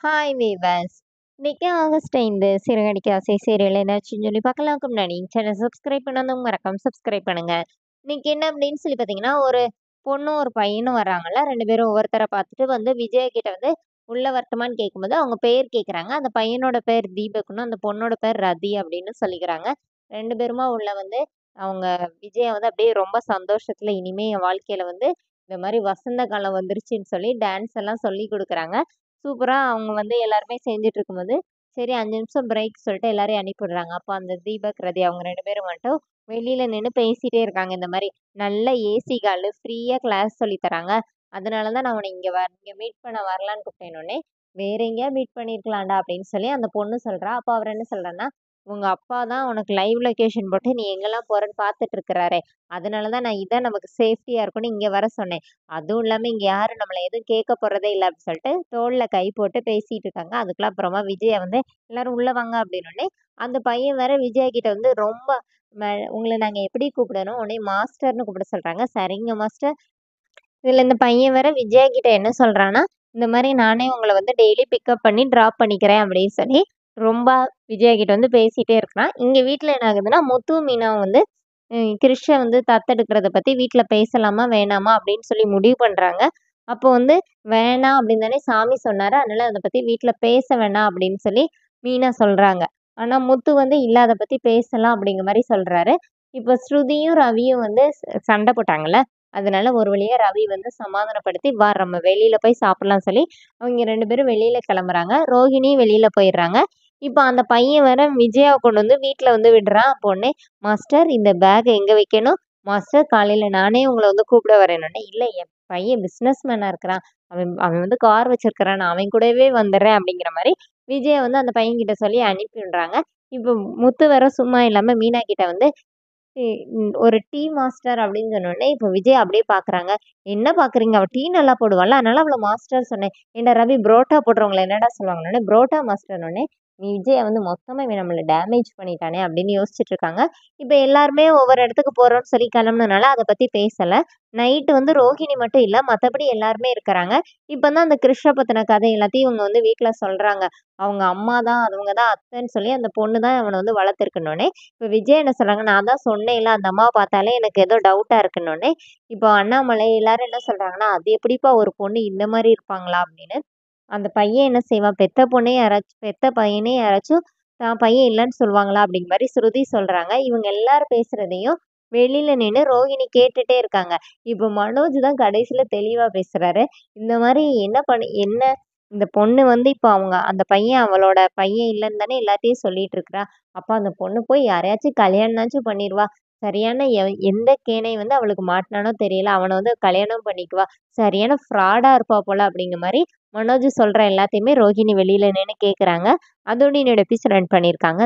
Hi viewers. இன்னைக்கு August 5 Siragadikka ஆசை serial என்னாச்சுன்னு சொல்லி பார்க்கலாம்க்கு முன்னாடி சேனல் சப்ஸ்கிரைப் பண்ணாதவங்க மறக்காம சப்ஸ்கிரைப் பண்ணுங்க. இன்னைக்கு என்ன அப்படின்னு சொல்லி பார்த்தீங்கன்னா, ஒரு பொண்ணும் ஒரு பையனும் வராங்கல்ல. 2 பேரும் ஒவ்வொருத்தரை பார்த்துட்டு வந்து விஜய் கிட்ட வந்து உள்ள வரட்டுமான்னு கேட்கும்போது, அவங்க பேர் கேட்குறாங்க. அந்த பையனோட பேர் தீபக்னும், அந்த பொண்ணோட பேர் ரதி அப்படின்னு சொல்லிக்கிறாங்க. 2 பேருமா உள்ள வந்து அவங்க விஜய வந்து அப்படியே ரொம்ப சந்தோஷத்துல இனிமே என் வாழ்க்கையில வந்து இந்த மாரி வசந்த காலம் வந்துருச்சுன்னு சொல்லி டான்ஸ் எல்லாம் சொல்லிக் குடுக்குறாங்க. சூப்பரா அவங்க வந்து எல்லாருமே செஞ்சுட்டு இருக்கும்போது, சரி 5 நிமிஷம் பிரேக் சொல்லிட்டு எல்லாரையும் அனுப்பி விடுறாங்க. அப்ப அந்த தீபக், ரதி அவங்க 2 பேரும் மட்டும் வெளியில நின்னு பேசிட்டே இருக்காங்க. இந்த மாரி நல்ல ஏசி ஹாலு, ஃப்ரீயா கிளாஸ் சொல்லி தராங்க. அதனால தான் நான் உன்ன இங்க மீட் பண்ண வரலான்னு கூப்பிட்டேன்னோனே, வேற எங்கேயா மீட் பண்ணியிருக்கலாம்டா அப்படின்னு சொல்லி அந்த பொண்ணு சொல்றா. அப்ப அவர் என்ன சொல்றாருன்னா, உங்க அப்பா தான் உனக்கு லைவ் லொகேஷன் போட்டு நீ எங்கெல்லாம் போறன்னு பார்த்துட்டு இருக்கிறாரே. அதனால தான் நான் இதான் நமக்கு சேஃப்டியா இருக்கும்னு இங்க வர சொன்னேன். அதுவும் இல்லாம இங்க யாரும் நம்மள எதுவும் கேட்க போறதே இல்ல அப்படின்னு சொல்லிட்டு தோள்ல கை போட்டு பேசிட்டு இருக்காங்க. அதுக்குள்ள அப்புறமா விஜய வந்து எல்லாரும் உள்ள வாங்க அப்படின்னோனே, அந்த பையன் வேற விஜயா கிட்ட வந்து ரொம்ப ம உங்கள நாங்க எப்படி கூப்பிடணும்? உடனே மாஸ்டர்ன்னு கூப்பிட சொல்றாங்க. சரிங்க மாஸ்டர். இதுல இந்த பையன் வேற விஜயா கிட்ட என்ன சொல்றான்னா, இந்த மாரி நானே உங்கள வந்து டெய்லி பிக்கப் பண்ணி டிராப் பண்ணிக்கிறேன் அப்படின்னு சொல்லி ரொம்ப விஜயா கிட்ட வந்து பேசிட்டே இருக்கிறான். இங்க வீட்ல என்ன ஆகுதுன்னா, முத்து, மீனாவும் வந்து கிரிஷ வந்து தத்தெடுக்கிறத பத்தி வீட்ல பேசலாமா? வேணாமா? அப்படின்னு சொல்லி முடிவு பண்றாங்க. அப்போ வந்து வேணாம் அப்படின்னு தானே சாமி சொன்னாரு. அதனால அத பத்தி வீட்ல பேச வேணாம் அப்படின்னு சொல்லி மீனா சொல்றாங்க. ஆனா முத்து வந்து இல்ல அத பத்தி பேசலாம் அப்படிங்கிற மாரி சொல்றாரு. இப்ப ஸ்ருதியும், ரவியும் வந்து சண்டை போட்டாங்கல்ல. அதனால ஒரு வழியா ரவி வந்து சமாதானப்படுத்தி, "வா நம்ம வெளியில போய் சாப்பிடலாம்னு" சொல்லி அவங்க 2 பேரும் வெளியில கிளம்புறாங்க. ரோஹிணியும் வெளியில போயிடுறாங்க. இப்ப அந்த பையன் வேற விஜயாவ கொண்டு வந்து வீட்ல வந்து விடுறான். அப்போ உடனே மாஸ்டர் இந்த பேக் எங்க வைக்கணும்? மாஸ்டர் காலையில நானே உங்கள வந்து கூப்பிட வரேன்னோனே, இல்ல என் பையன் பிசினஸ் மேனா இருக்கிறான். அவன் அவன் வந்து கார் வச்சிருக்கிறான். நான் அவன் கூடவே வந்துடுறேன் அப்படிங்கிற மாரி விஜய வந்து அந்த பையன்கிட்ட சொல்லி அனுப்பி விடுறாங்க. இப்போ முத்து வேற சும்மா இல்லாம மீனா கிட்ட வந்து ஒரு டீ மாஸ்டர் அப்படின்னு சொன்னோனே, இப்போ விஜய் அப்படியே பார்க்குறாங்க. என்ன பார்க்குறீங்க? அவ டீ நல்லா போடுவாள்ல, அதனால அவள மாஸ்டர் சொன்னேன். ஏன்டா ரவி புரோட்டா போடுறவங்கள என்னடா சொல்லுவாங்கன்னோனே, புரோட்டா மாஸ்டர்ன்னோனே, விஜய வந்து மொத்தமா இவன் நம்மள டேமேஜ் பண்ணிட்டானே அப்படின்னு யோசிச்சுட்டு இருக்காங்க. இப்ப எல்லாருமே ஒவ்வொரு இடத்துக்கு போறோம்ன்னு சொல்லி கிளம்புனனால அத பத்தி பேசல. நைட்டு வந்து ரோஹிணி மட்டும் இல்ல, மத்தபடி எல்லாருமே இருக்கறாங்க. இப்ப தான் அந்த கிருஷ்ண பத்தின கதை எல்லாத்தையும் இவங்க வந்து வீட்ல சொல்றாங்க. அவங்க அம்மா தான், அவங்க தான் அத்தைன்னு சொல்லி அந்த பொண்ணு தான் அவன வந்து வளர்த்துருக்குன்னோனே, இப்ப விஜய் என்ன சொல்றாங்க, நான் தான் சொன்னேன்ல அந்த அம்மாவ பார்த்தாலே எனக்கு ஏதோ டவுட்டா இருக்குன்னோனே, இப்போ அண்ணாமலை எல்லாரும் என்ன சொல்றாங்கன்னா, அது எப்படிப்பா ஒரு பொண்ணு இந்த மாரி இருப்பாங்களா? அப்படின்னு. அந்த பையன் என்ன செய்வான்? பெத்த பையனே யாராச்சும் தான் பையன் இல்லன்னு சொல்லுவாங்களா? அப்படிங்கிற மாரி ஸ்ருதி சொல்றாங்க. இவங்க எல்லாரும் பேசுறதையும் வெளியில நின்னு ரோகிணி கேட்டுட்டே இருக்காங்க. இப்போ மனோஜ் தான் கடைசியில தெளிவா பேசுறாரு. இந்த மாரி என்ன இந்த பொண்ணு வந்து இப்போ அந்த பையன் அவளோட பையன் இல்லன்னு தானே எல்லாத்தையும் சொல்லிட்டு இருக்கிறா. அப்ப அந்த பொண்ணு போய் யாரையாச்சும் கல்யாணம்னாச்சும் பண்ணிருவா. சரியான எந்த கேணை வந்து அவளுக்கு மாட்டுனானோ தெரியல. அவன வந்து கல்யாணம் பண்ணிக்குவா. சரியான ஃப்ராடா இருப்பா போல அப்படிங்கிற மாரி மனோஜ் சொல்ற எல்லாத்தையுமே ரோஹிணி வெளியில நின்னு கேட்குறாங்க. அதோட என்னோட எபிசோட் ரன் பண்ணியிருக்காங்க.